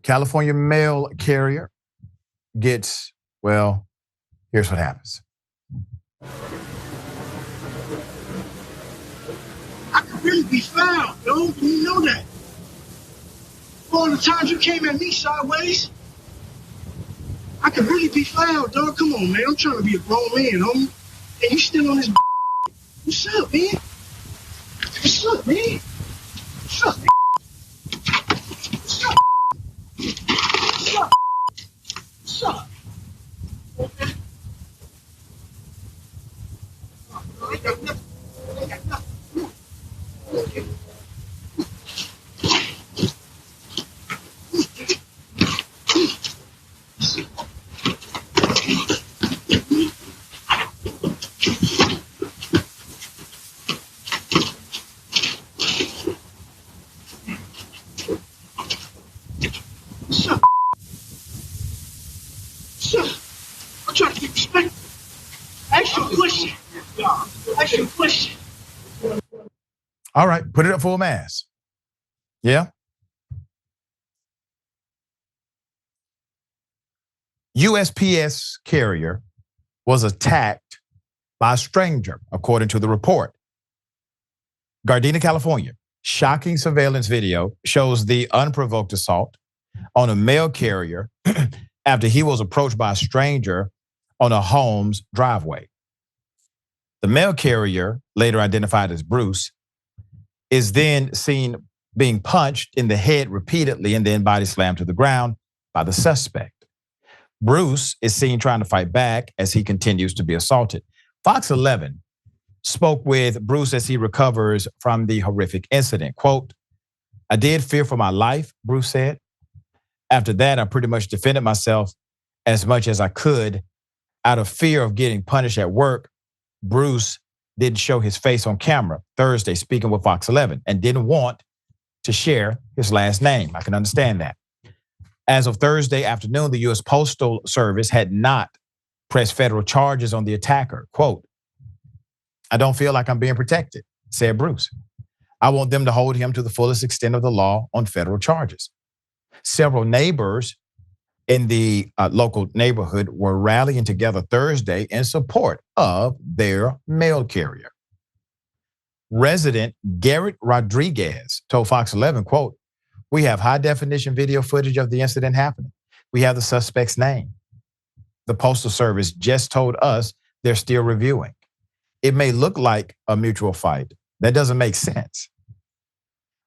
California mail carrier gets, well, here's what happens. I could really be found, yo. You know that. All the times you came at me sideways, I could really be found, dog. Come on, man. I'm trying to be a grown man, homie. And you still on this. What's up, man? What's up, man? What's up, man? What's up? What's up? What's up? Okay. I got nothing. I got nothing. Okay. I'm trying to get respect. Ask you a question. Ask you a question. All right, put it up full mass. Yeah. USPS carrier was attacked by a stranger, according to the report. Gardena, California. Shocking surveillance video shows the unprovoked assault on a mail carrier after he was approached by a stranger on a home's driveway. The mail carrier, later identified as Bruce, is then seen being punched in the head repeatedly and then body slammed to the ground by the suspect. Bruce is seen trying to fight back as he continues to be assaulted. Fox 11 spoke with Bruce as he recovers from the horrific incident. Quote, "I did fear for my life," Bruce said. "After that, I pretty much defended myself as much as I could. Out of fear of getting punished at work, Bruce didn't show his face on camera Thursday speaking with Fox 11 and didn't want to share his last name. I can understand that. As of Thursday afternoon, the U.S. Postal Service had not pressed federal charges on the attacker. Quote, "I don't feel like I'm being protected," said Bruce. "I want them to hold him to the fullest extent of the law on federal charges." Several neighbors in the local neighborhood were rallying together Thursday in support of their mail carrier. Resident Garrett Rodriguez told Fox 11, quote, "We have high definition video footage of the incident happening. We have the suspect's name. The Postal Service just told us they're still reviewing. It may look like a mutual fight. That doesn't make sense."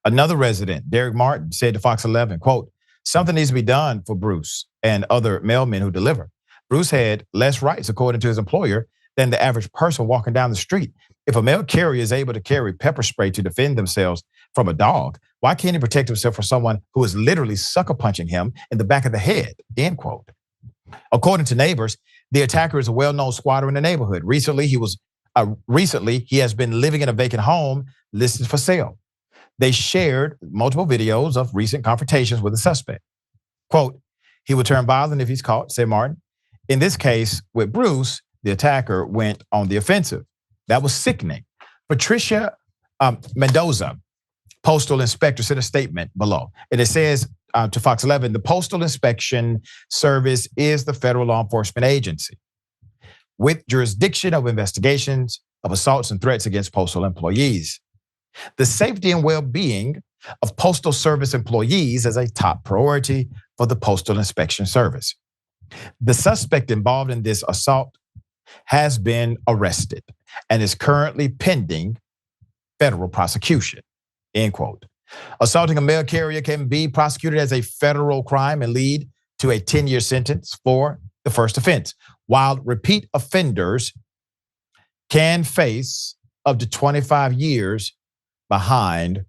Another resident, Derek Martin, said to Fox 11, quote, "Something needs to be done for Bruce and other mailmen who deliver. Bruce had less rights, according to his employer, than the average person walking down the street. If a mail carrier is able to carry pepper spray to defend themselves from a dog, why can't he protect himself from someone who is literally sucker punching him in the back of the head?" End quote. According to neighbors, the attacker is a well-known squatter in the neighborhood. Recently, he has been living in a vacant home listed for sale. They shared multiple videos of recent confrontations with the suspect. Quote, "He will turn violent if he's caught," said Martin. In this case, with Bruce, the attacker went on the offensive. That was sickening. Patricia Mendoza, postal inspector, sent a statement below. And it says to Fox 11, "The Postal Inspection Service is the federal law enforcement agency with jurisdiction of investigations of assaults and threats against postal employees. The safety and well-being of Postal Service employees is a top priority for the Postal Inspection Service. The suspect involved in this assault has been arrested and is currently pending federal prosecution," end quote. Assaulting a mail carrier can be prosecuted as a federal crime and lead to a 10-year sentence for the first offense, while repeat offenders can face up to 25 years behind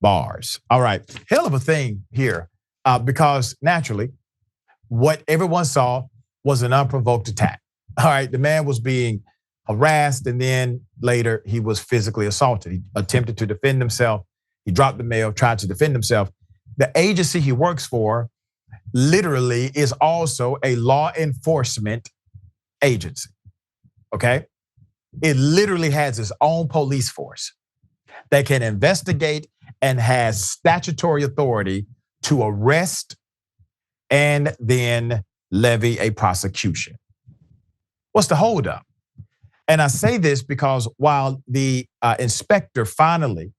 bars. All right, hell of a thing here, because naturally, what everyone saw was an unprovoked attack. All right, the man was being harassed, and then later he was physically assaulted. He attempted to defend himself. He dropped the mail, tried to defend himself. The agency he works for literally is also a law enforcement agency, okay? It literally has its own police force that can investigate and has statutory authority to arrest and then levy a prosecution. What's the holdup? And I say this because while the inspector finally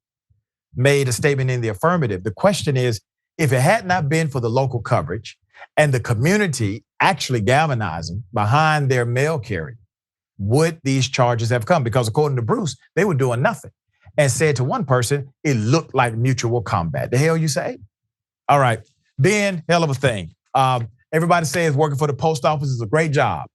made a statement in the affirmative, the question is, if it had not been for the local coverage and the community actually galvanizing behind their mail carrier, would these charges have come? Because according to Bruce, they were doing nothing, and said to one person, it looked like mutual combat. The hell you say? All right, Ben, hell of a thing. Everybody says working for the post office is a great job.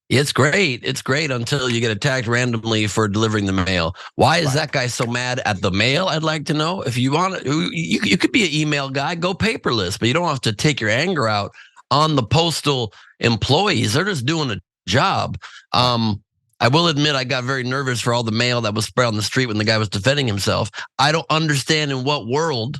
It's great. It's great until you get attacked randomly for delivering the mail. Why is that guy so mad at the mail? I'd like to know. If you want, you could be an email guy, go paperless, but you don't have to take your anger out on the postal employees. They're just doing a job. I will admit I got very nervous for all the mail that was spread on the street when the guy was defending himself. I don't understand in what world.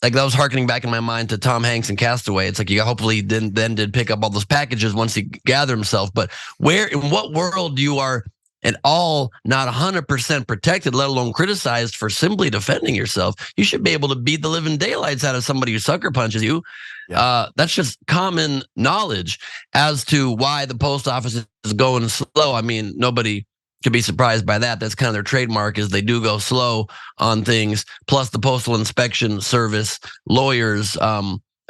Like, that was harkening back in my mind to Tom Hanks and Castaway. It's like you hopefully then did pick up all those packages once he gathered himself. But where, in what world you are at all not 100% protected, let alone criticized for simply defending yourself? You should be able to beat the living daylights out of somebody who sucker punches you. Yeah. That's just common knowledge as to why the post office is going slow. I mean, nobody could be surprised by that. That's kind of their trademark, is they do go slow on things. Plus the Postal Inspection Service lawyers,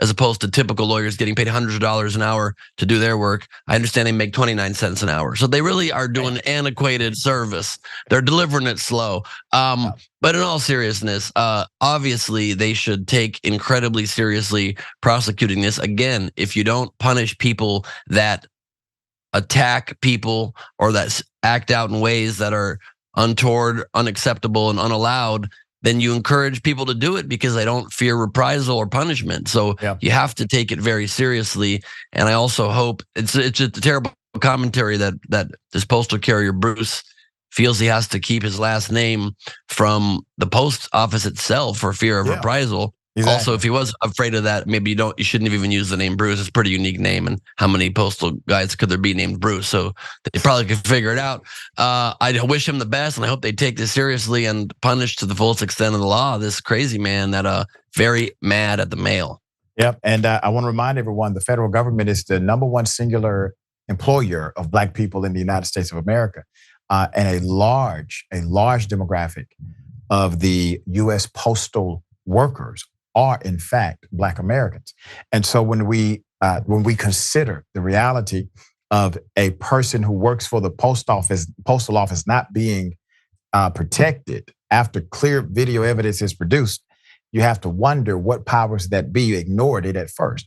as opposed to typical lawyers getting paid hundreds of dollars an hour to do their work, I understand they make 29 cents an hour. So they really are doing antiquated service. They're delivering it slow. But in all seriousness, obviously they should take incredibly seriously prosecuting this. Again, if you don't punish people that attack people or that act out in ways that are untoward, unacceptable, and unallowed, then you encourage people to do it because they don't fear reprisal or punishment. So you have to take it very seriously. And I also hope it's just a terrible commentary that this postal carrier Bruce feels he has to keep his last name from the post office itself for fear of reprisal. Exactly. Also, if he was afraid of that, maybe you shouldn't have even used the name Bruce. It's a pretty unique name, and how many postal guys could there be named Bruce? So they probably could figure it out. I wish him the best, and I hope they take this seriously and punish to the fullest extent of the law this crazy man that very mad at the mail. Yep, and I want to remind everyone, the federal government is the #1 singular employer of Black people in the United States of America, and a large demographic of the U.S. postal workers are in fact Black Americans. And so when we consider the reality of a person who works for the postal office not being protected after clear video evidence is produced, you have to wonder what powers that be ignored it at first.